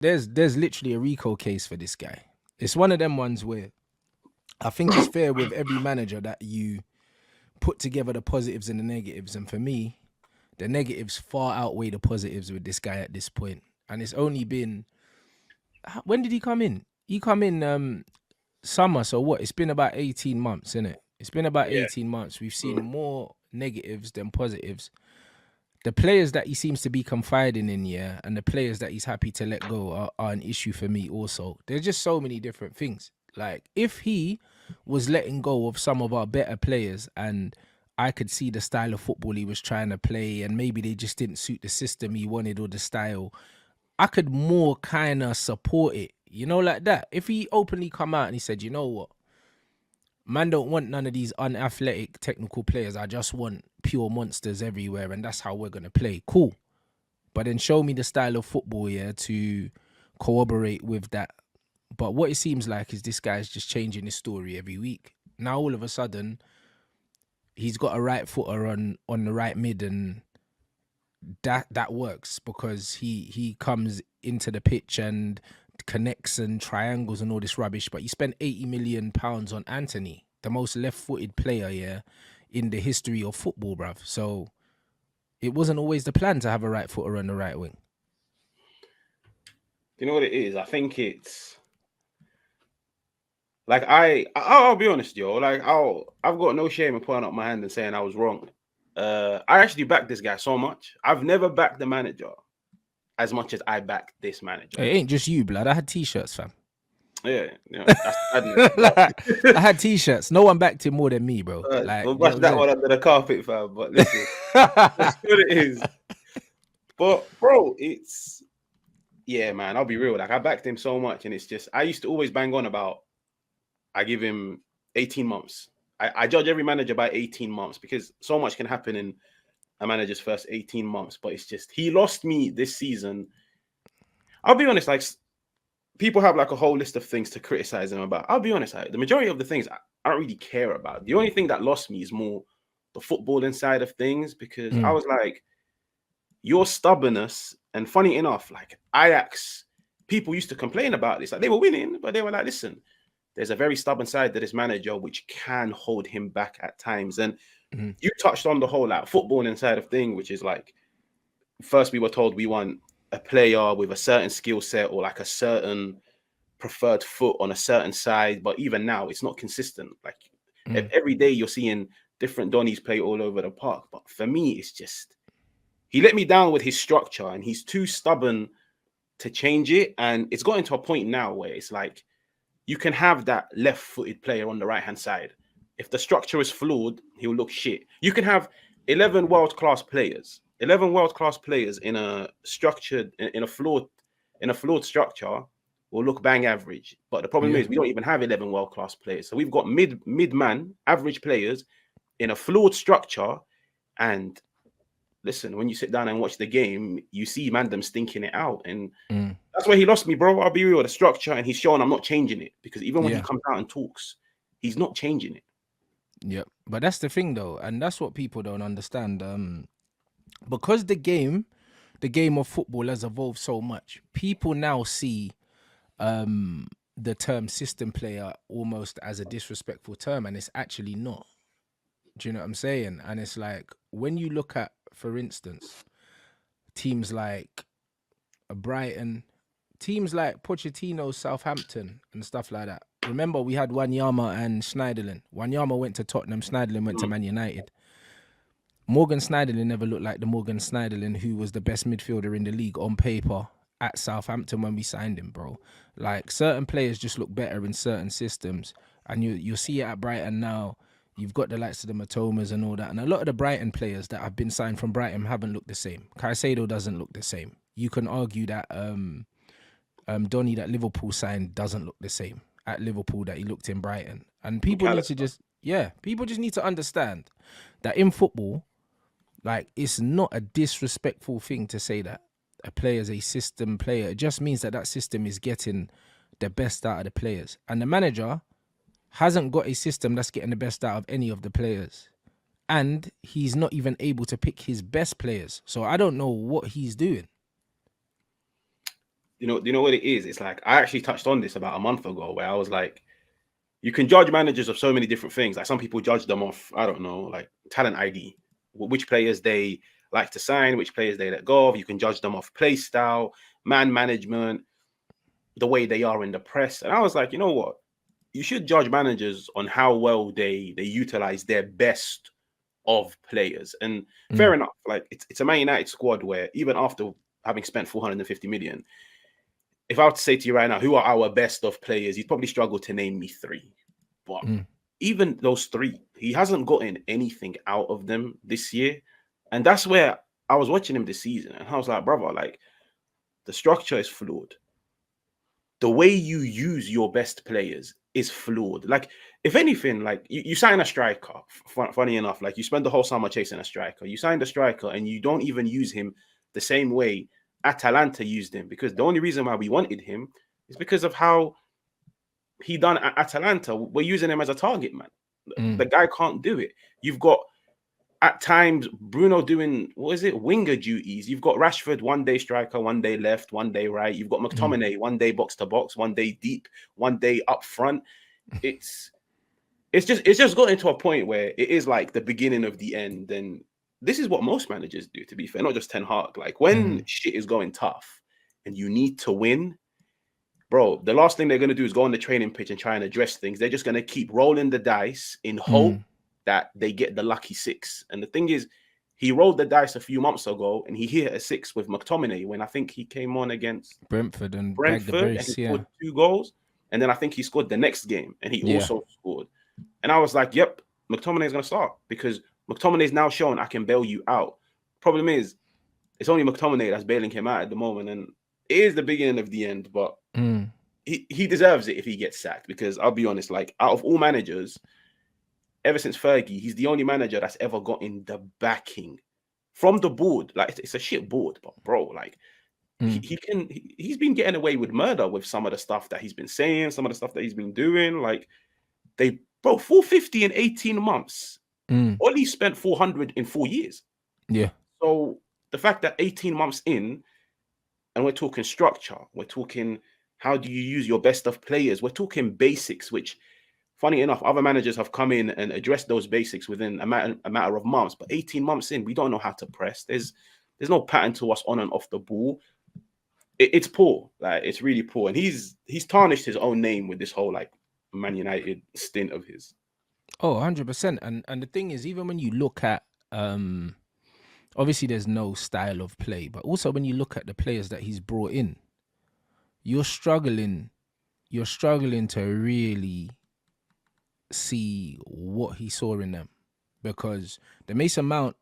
there's literally a Rico case for this guy. It's one of them ones where I think it's fair with every manager that you put together the positives and the negatives. And for me, the negatives far outweigh the positives with this guy at this point. And it's only been when did he come in? He come in summer, so what? It's been about 18 months, isn't it? It's been about Yeah. 18 months. We've seen more negatives than positives. The players that he seems to be confiding in, yeah, and the players that he's happy to let go are an issue for me also. There's just so many different things. Like, if he was letting go of some of our better players and I could see the style of football he was trying to play and maybe they just didn't suit the system he wanted or the style, I could more kind of support it, like that. If he openly come out and he said, you know what, man, don't want none of these unathletic technical players. I just want pure monsters everywhere, and that's how we're gonna play. Cool, but then show me the style of football, yeah, to corroborate with that. But what it seems like is this guy's just changing his story every week. Now all of a sudden, he's got a right footer on the right mid, and that works because he comes into the pitch and connects and triangles and all this rubbish. But you spent £80 million on Anthony, the most left-footed player, yeah, in the history of football, bruv. So it wasn't always the plan to have a right footer on the right wing. You know what it is? I think it's like I'll be honest, yo. Like I've got no shame in putting up my hand and saying I was wrong. I actually backed this guy so much. I've never backed the manager as much as I backed this manager. It ain't just you, blood. I had t-shirts, fam. Yeah, that's sadness. Like, I had t-shirts. No one backed him more than me, bro. Like, we'll brush that one under the carpet, fam. But listen, that's what it is. But bro, it's man. I'll be real. Like I backed him so much, and it's just I used to always bang on about. I give him 18 months. I judge every manager by 18 months because so much can happen in a manager's first 18 months. But it's just he lost me this season. I'll be honest, like people have like a whole list of things to criticize him about. I'll be honest, the majority of the things I don't really care about. The only thing that lost me is more the footballing side of things because I was like, your stubbornness, and funny enough, like Ajax, people used to complain about this. Like they were winning, but they were like, listen, there's a very stubborn side to this manager which can hold him back at times. And you touched on the whole like footballing side of thing, which is like, first we were told we want a player with a certain skill set or like a certain preferred foot on a certain side. But even now, it's not consistent. Like every day you're seeing different Donnies play all over the park. But for me, it's just, he let me down with his structure and he's too stubborn to change it. And it's gotten to a point now where it's like, you can have that left-footed player on the right-hand side. If the structure is flawed, he'll look shit. You can have 11 world-class players. 11 world-class players in a structured, in a flawed structure will look bang average. But the problem is we don't even have 11 world-class players. So we've got mid-man, average players in a flawed structure. And listen, when you sit down and watch the game, you see Mandem stinking it out. And that's where he lost me, bro. I'll be real. The structure, and he's showing I'm not changing it because even when he comes out and talks, he's not changing it. Yeah, but that's the thing, though, and that's what people don't understand. Because the game of football has evolved so much, people now see the term system player almost as a disrespectful term, and it's actually not. Do you know what I'm saying? And it's like when you look at, for instance, teams like Brighton, teams like Pochettino, Southampton, and stuff like that. Remember, we had Wanyama and Schneiderlin. Wanyama went to Tottenham, Schneiderlin went to Man United. Morgan Schneiderlin never looked like the Morgan Schneiderlin who was the best midfielder in the league on paper at Southampton when we signed him, bro. Like, certain players just look better in certain systems. And you'll see it at Brighton now. You've got the likes of the Matomas and all that. And a lot of the Brighton players that have been signed from Brighton haven't looked the same. Caicedo doesn't look the same. You can argue that Donny that Liverpool signed doesn't look the same at Liverpool that he looked in Brighton. And people need to just, people just need to understand that in football, like, it's not a disrespectful thing to say that a player is a system player. It just means that system is getting the best out of the players. And the manager hasn't got a system that's getting the best out of any of the players. And he's not even able to pick his best players. So I don't know what he's doing. you know what it is? It's like I actually touched on this about a month ago, where I was like, you can judge managers of so many different things. Like some people judge them off, I don't know, like talent ID, which players they like to sign, which players they let go of. You can judge them off play style, man management, the way they are in the press. And I was like, you know what? You should judge managers on how well they utilize their best of players. And fair Mm, enough, like it's a Man United squad where even after having spent 450 million, if I were to say to you right now, who are our best of players, you'd probably struggle to name me three. But mm, even those three, he hasn't gotten anything out of them this year. And that's where I was watching him this season. And I was like, brother, like the structure is flawed. The way you use your best players is flawed. Like, if anything, like you sign a striker, funny enough, like you spend the whole summer chasing a striker. You signed a striker and you don't even use him the same way Atalanta used him, because the only reason why we wanted him is because of how he done at Atalanta. We're using him as a target man. The mm, guy can't do it. You've got at times Bruno doing what is it, winger duties. You've got Rashford one day striker, one day left, one day right. You've got mm, McTominay one day box to box, one day deep, one day up front. It's it's just gotten to a point where it is like the beginning of the end. And this is what most managers do, to be fair, not just Ten Hag. Like when mm, shit is going tough and you need to win, bro, the last thing they're going to do is go on the training pitch and try and address things. They're just going to keep rolling the dice in hope mm. that they get the lucky six. And the thing is, he rolled the dice a few months ago and he hit a six with McTominay when I think he came on against Brentford and bagged the Brentford and he brace. Yeah, scored 2 goals. And then I think he scored the next game and he yeah. also scored. And I was like, yep, McTominay is going to start because McTominay is now shown I can bail you out. Problem is, it's only McTominay that's bailing him out at the moment. And it is the beginning of the end, but Mm, he deserves it if he gets sacked, because I'll be honest, like out of all managers, ever since Fergie, he's the only manager that's ever gotten the backing from the board. Like it's a shit board, but bro, like mm, he's been getting away with murder with some of the stuff that he's been saying, some of the stuff that he's been doing. Like they, bro, 450 in 18 months. mm. Ollie spent 400 in 4 years. Yeah. So the fact that 18 months in, and we're talking structure, we're talking how do you use your best of players, we're talking basics, which funny enough, other managers have come in and addressed those basics within a matter of months. But 18 months in, we don't know how to press. There's no pattern to us on and off the ball. It's poor. Like it's really poor. And he's tarnished his own name with this whole like Man United stint of his. Oh, 100%. And the thing is, even when you look at obviously there's no style of play, but also when you look at the players that he's brought in, you're struggling you're struggling to really see what he saw in them. Because the Mason Mount,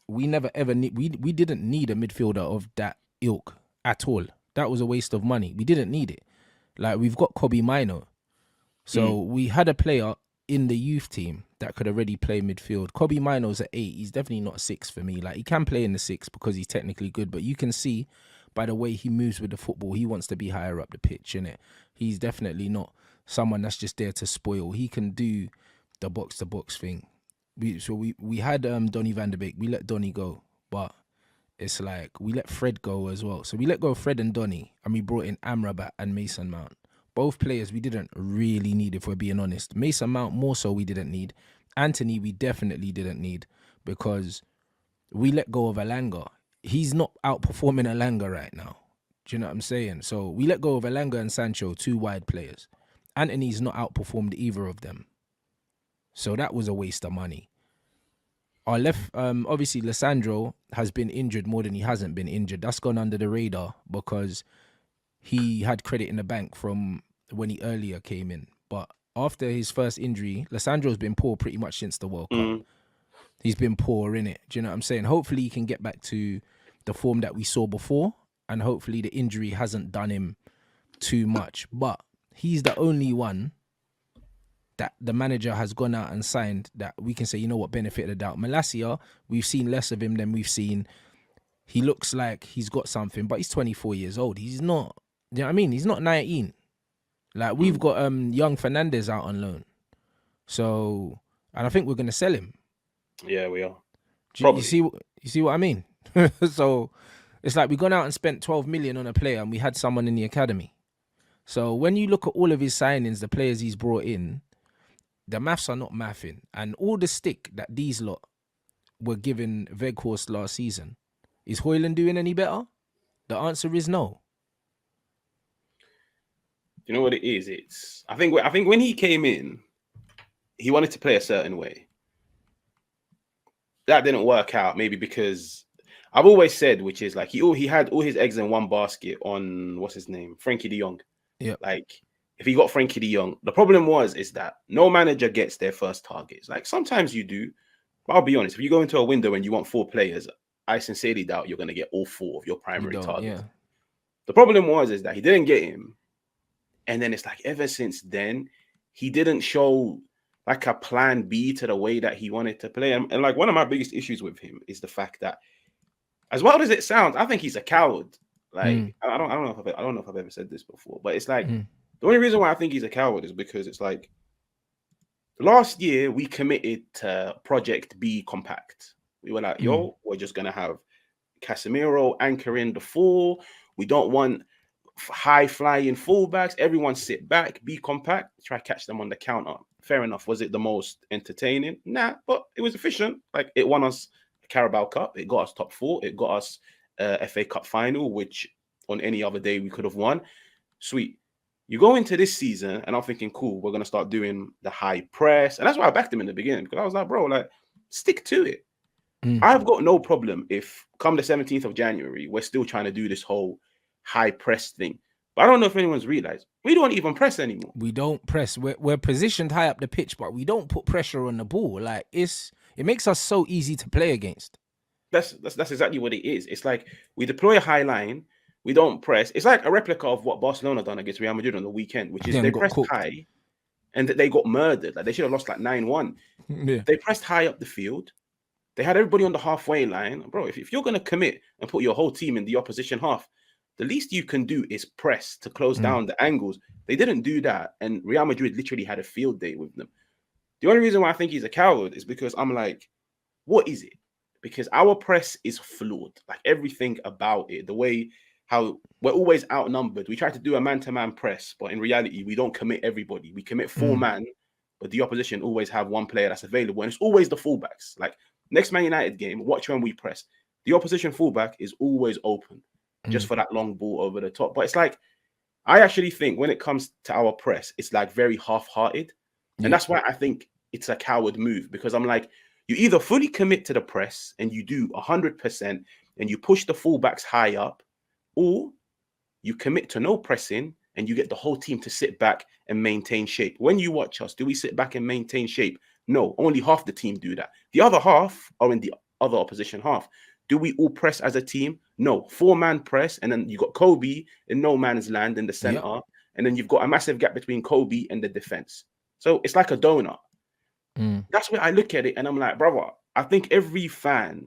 we never ever need we didn't need a midfielder of that ilk at all. That was a waste of money. We didn't need it. Like we've got Kobe Mino. So Mm, we had a player in the youth team that could already play midfield. Kobe Mino's at 8. He's definitely not a 6 for me. Like he can play in the 6 because he's technically good, but you can see by the way he moves with the football, he wants to be higher up the pitch, innit? He's definitely not someone that's just there to spoil. He can do the box to box thing. We had Donny van der Beek. We let Donny go, but it's like we let Fred go as well. So we let go of Fred and Donny, and we brought in Amrabat and Mason Mount. Both players we didn't really need, if we're being honest. Mason Mount more so we didn't need. Anthony we definitely didn't need because we let go of Alanga. He's not outperforming Alanga right now. Do you know what I'm saying? So we let go of Alanga and Sancho, 2 wide players. Anthony's not outperformed either of them. So that was a waste of money. Our left, obviously, Lissandro has been injured more than he hasn't been injured. That's gone under the radar because he had credit in the bank from when he earlier came in. But after his first injury, Lissandro's been poor pretty much since the World Cup. mm. He's been poor in it. Do you know what I'm saying? Hopefully, he can get back to the form that we saw before, and hopefully, the injury hasn't done him too much. But he's the only one that the manager has gone out and signed that we can say, you know what, benefit of the doubt. Malacia, we've seen less of him than we've seen. He looks like he's got something, but he's 24 years old. He's not, you know what I mean? He's not 19. Like we've got young Fernandez out on loan. So, and I think we're going to sell him. Yeah, we are You probably. see what I mean? So It's like we gone out and spent 12 million on a player and we had someone in the academy. So when you look at all of his signings, the players he's brought in, the maths are not mathing. And all the stick that these lot were giving Veghorst last season, is Hoyland doing any better? The answer is no. You know what it is? I think when he came in, he wanted to play a certain way. That didn't work out, maybe because I've always said, which is like he had all his eggs in one basket on what's his name, Frankie De Jong. Yeah. Like if he got Frankie De Jong, the problem is that no manager gets their first targets. Like sometimes you do, but I'll be honest, if you go into a window and you want 4 players, I sincerely doubt you're going to get all 4 of your primary targets. Yeah. The problem is that he didn't get him. And then it's like ever since then, he didn't show like a plan B to the way that he wanted to play. And like one of my biggest issues with him is the fact that, as well as it sounds, I think he's a coward. Like I don't know if I've ever said this before, but it's like the only reason why I think he's a coward is because it's like last year we committed to Project B Compact. We were like, yo, we're just gonna have Casemiro anchoring the 4. We don't want high flying fullbacks. Everyone sit back, be compact, try catch them on the counter. Fair enough. Was it the most entertaining? Nah, but it was efficient. Like it won us a Carabao Cup. It got us top 4. It got us FA Cup final, which on any other day we could have won. Sweet. You go into this season and I'm thinking, cool, we're going to start doing the high press. And that's why I backed him in the beginning, because I was like, bro, like stick to it. I've got no problem if come the 17th of January, we're still trying to do this whole high press thing. But I don't know if anyone's realized we don't even press anymore. We don't press. We're positioned high up the pitch, but we don't put pressure on the ball. Like it makes us so easy to play against. That's exactly what it is. It's like we deploy a high line, we don't press. It's like a replica of what Barcelona done against Real Madrid on the weekend, which is they pressed high and they got murdered. Like they should have lost like 9-1. Yeah. They pressed high up the field. They had everybody on the halfway line. Bro, if you're going to commit and put your whole team in the opposition half, the least you can do is press to close down the angles. They didn't do that. And Real Madrid literally had a field day with them. The only reason why I think he's a coward is because I'm like, what is it? Because our press is flawed. Like everything about it, the way how we're always outnumbered. We try to do a man-to-man press, but in reality, we don't commit everybody. We commit 4 man, but the opposition always have 1 player that's available. And it's always the fullbacks. Like next Man United game, watch when we press. The opposition fullback is always open just for that long ball over the top. But it's like, I actually think when it comes to our press, it's like very half-hearted. And that's why I think it's a coward move, because I'm like, you either fully commit to the press and you do 100% and you push the fullbacks high up, or you commit to no pressing and you get the whole team to sit back and maintain shape. When you watch us, do we sit back and maintain shape? No, only half the team do that. The other half are in the other opposition half. Do we all press as a team? No, 4-man press, and then you got Kobe in no man's land in the center, and then you've got a massive gap between Kobe and the defense. So it's like a donut. That's where I look at it, and I'm like, brother, I think every fan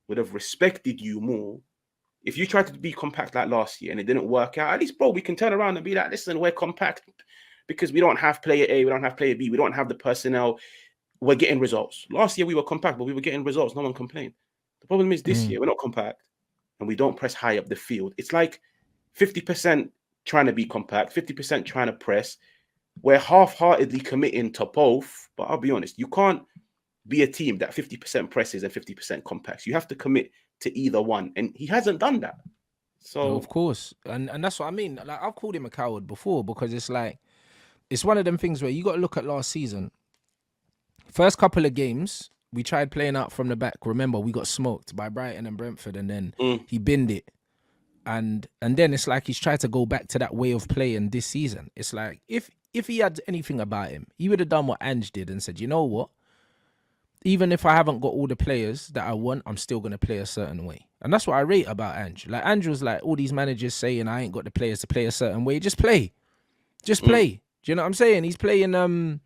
would have respected you more if you tried to be compact like last year and it didn't work out. At least, bro, we can turn around and be like, listen, we're compact because we don't have player A, we don't have player B, we don't have the personnel. We're getting results. Last year we were compact, but we were getting results. No one complained. The problem is this year we're not compact and we don't press high up the field. It's like 50% trying to be compact, 50% trying to press. We're half-heartedly committing to both, but I'll be honest, you can't be a team that 50% presses and 50% compacts. You have to commit to either one, and he hasn't done that. So of course, and that's what I mean. Like I've called him a coward before, because it's like it's one of them things where you got to look at last season. First couple of games, we tried playing out from the back. Remember, we got smoked by Brighton and Brentford, and then he binned it. And then it's like he's tried to go back to that way of playing this season. It's like if he had anything about him, he would have done what Ange did and said, you know what? Even if I haven't got all the players that I want, I'm still going to play a certain way. And that's what I rate about Ange. Like Ange was like, all these managers saying I ain't got the players to play a certain way. Just play. Just play. Do you know what I'm saying? He's playing Emerson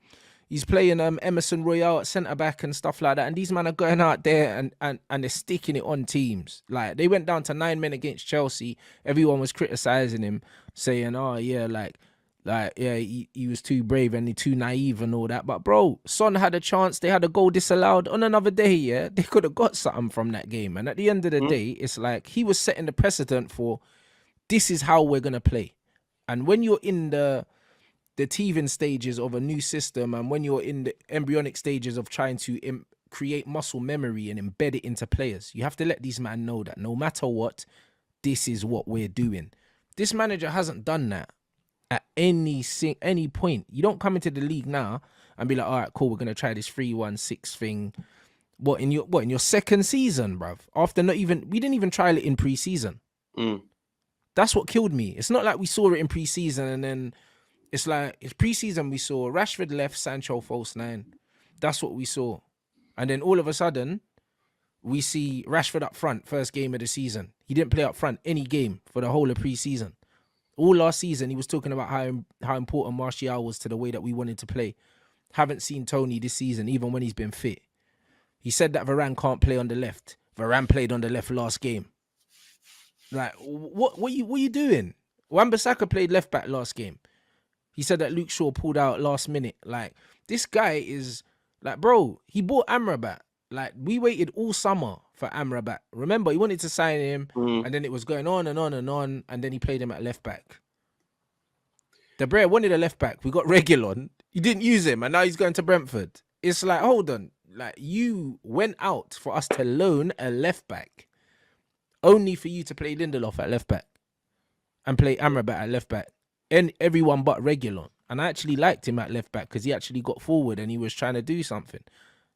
Royale at centre-back and stuff like that. And these men are going out there and they're sticking it on teams. Like, they went down to 9 men against Chelsea. Everyone was criticising him, saying, oh, yeah, like, Like, yeah, he was too brave and he too naive and all that. But bro, Son had a chance. They had a goal disallowed on another day. Yeah, they could have got something from that game. And at the end of the day, it's like he was setting the precedent for this is how we're gonna play. And when you're in the teething stages of a new system, and when you're in the embryonic stages of trying to create muscle memory and embed it into players, you have to let these men know that no matter what, this is what we're doing. This manager hasn't done that at any point. You don't come into the league now and be like, all right, cool, we're gonna try this 3-1-6 thing. What in your second season, bruv? After we didn't even trial it in pre-season. That's what killed me. It's not like we saw it in pre-season and then it's like it's pre-season we saw Rashford left, Sancho false nine. That's what we saw. And then all of a sudden, we see Rashford up front, first game of the season. He didn't play up front any game for the whole of pre-season. All last season, he was talking about how important Martial was to the way that we wanted to play. Haven't seen Tony this season, even when he's been fit. He said that Varane can't play on the left. Varane played on the left last game. Like, what are you doing? Wan-Bissaka played left back last game. He said that Luke Shaw pulled out last minute. Like, this guy is like, bro, he bought Amrabat. Like, we waited all summer for Amrabat. Remember, he wanted to sign him, and then it was going on and on and on, and then he played him at left back. De Bruyne wanted a left back. We got Reguilon. You didn't use him, and now he's going to Brentford. It's like, hold on. Like, you went out for us to loan a left back, only for you to play Lindelof at left back and play Amrabat at left back. And everyone but Reguilon. And I actually liked him at left back because he actually got forward and he was trying to do something.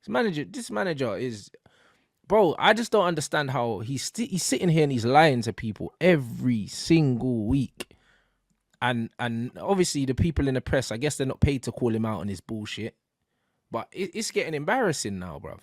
This manager is, bro, I just don't understand how he's sitting here and he's lying to people every single week. And obviously the people in the press, I guess they're not paid to call him out on his bullshit. But it's getting embarrassing now, bruv.